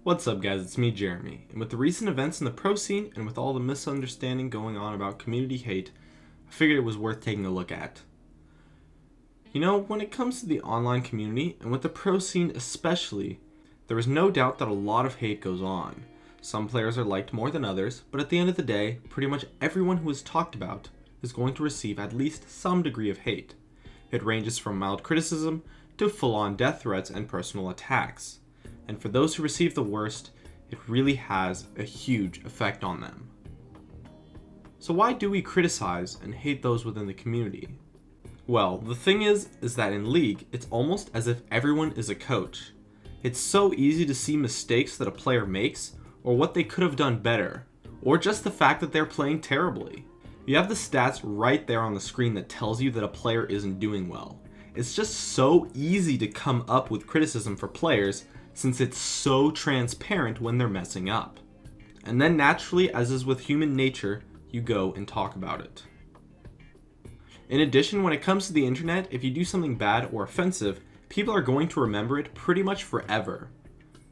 What's up guys, it's me Jeremy, and with the recent events in the pro scene and with all the misunderstanding going on about community hate, I figured it was worth taking a look at. You know, when it comes to the online community, and with the pro scene especially, there is no doubt that a lot of hate goes on. Some players are liked more than others, but at the end of the day, pretty much everyone who is talked about is going to receive at least some degree of hate. It ranges from mild criticism to full-on death threats and personal attacks. And for those who receive the worst, it really has a huge effect on them. So why do we criticize and hate those within the community? Well, the thing is that in League, it's almost as if everyone is a coach. It's so easy to see mistakes that a player makes, or what they could have done better, or just the fact that they're playing terribly. You have the stats right there on the screen that tells you that a player isn't doing well. It's just so easy to come up with criticism for players since it's so transparent when they're messing up. And then naturally, as is with human nature, you go and talk about it. In addition, when it comes to the internet, if you do something bad or offensive, people are going to remember it pretty much forever.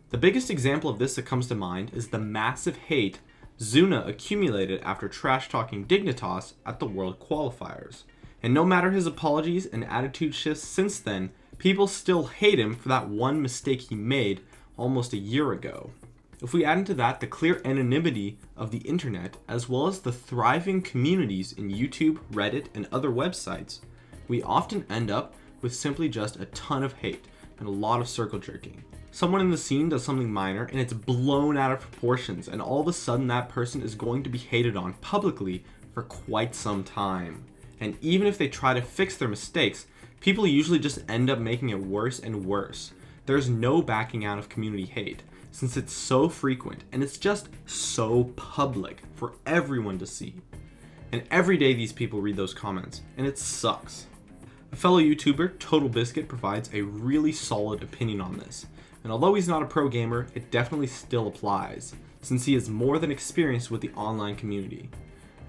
The biggest example of this that comes to mind is the massive hate Zuna accumulated after trash-talking Dignitas at the World Qualifiers. And no matter his apologies and attitude shifts since then, people still hate him for that one mistake he made almost a year ago. If we add into that the clear anonymity of the internet, as well as the thriving communities in YouTube, Reddit, and other websites, we often end up with simply just a ton of hate and a lot of circle jerking. Someone in the scene does something minor and it's blown out of proportions, and all of a sudden that person is going to be hated on publicly for quite some time. And even if they try to fix their mistakes, people usually just end up making it worse and worse. There's no backing out of community hate, since it's so frequent and it's just so public for everyone to see. And every day these people read those comments, and it sucks. A fellow YouTuber, Total Biscuit, provides a really solid opinion on this. And although he's not a pro gamer, it definitely still applies, since he is more than experienced with the online community.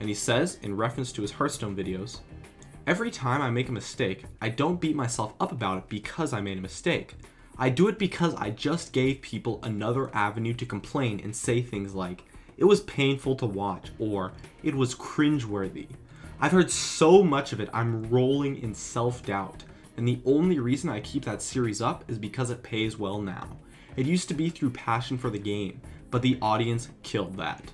And he says, in reference to his Hearthstone videos, "Every time I make a mistake, I don't beat myself up about it because I made a mistake. I do it because I just gave people another avenue to complain and say things like, 'It was painful to watch,' or 'It was cringeworthy.' I've heard so much of it, I'm rolling in self-doubt. And the only reason I keep that series up is because it pays well now. It used to be through passion for the game, but the audience killed that."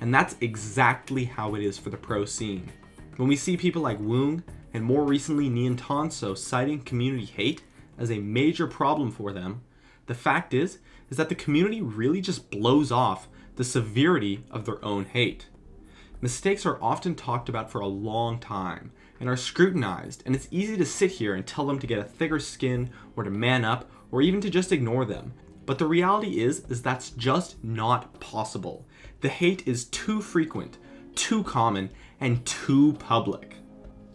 And that's exactly how it is for the pro scene. When we see people like Woong, and more recently Nian Tanso, citing community hate as a major problem for them, the fact is that the community really just blows off the severity of their own hate. Mistakes are often talked about for a long time and are scrutinized, and it's easy to sit here and tell them to get a thicker skin or to man up or even to just ignore them. But the reality is that's just not possible. The hate is too frequent, too common, and too public.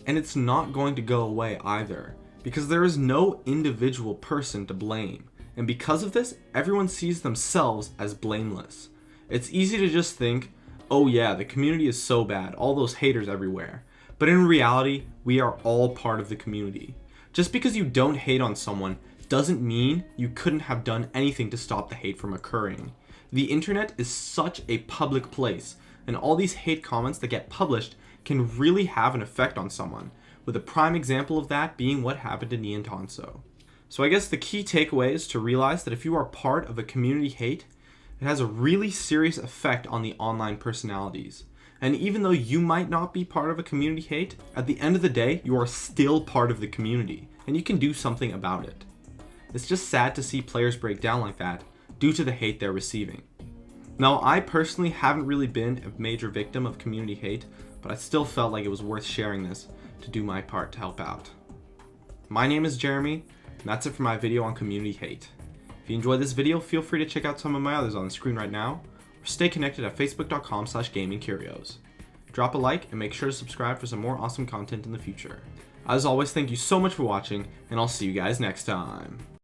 And it's not going to go away either, because there is no individual person to blame. And because of this, everyone sees themselves as blameless. It's easy to just think, oh yeah, the community is so bad, all those haters everywhere. But in reality, we are all part of the community. Just because you don't hate on someone doesn't mean you couldn't have done anything to stop the hate from occurring. The internet is such a public place, and all these hate comments that get published can really have an effect on someone, with a prime example of that being what happened to Nian Tanso. So I guess the key takeaway is to realize that if you are part of a community hate, it has a really serious effect on the online personalities. And even though you might not be part of a community hate, at the end of the day, you are still part of the community, and you can do something about it. It's just sad to see players break down like that due to the hate they're receiving. Now, I personally haven't really been a major victim of community hate, but I still felt like it was worth sharing this to do my part to help out. My name is Jeremy, and that's it for my video on community hate. If you enjoyed this video, feel free to check out some of my others on the screen right now, or stay connected at facebook.com/gamingcurios. Drop a like and make sure to subscribe for some more awesome content in the future. As always, thank you so much for watching, and I'll see you guys next time.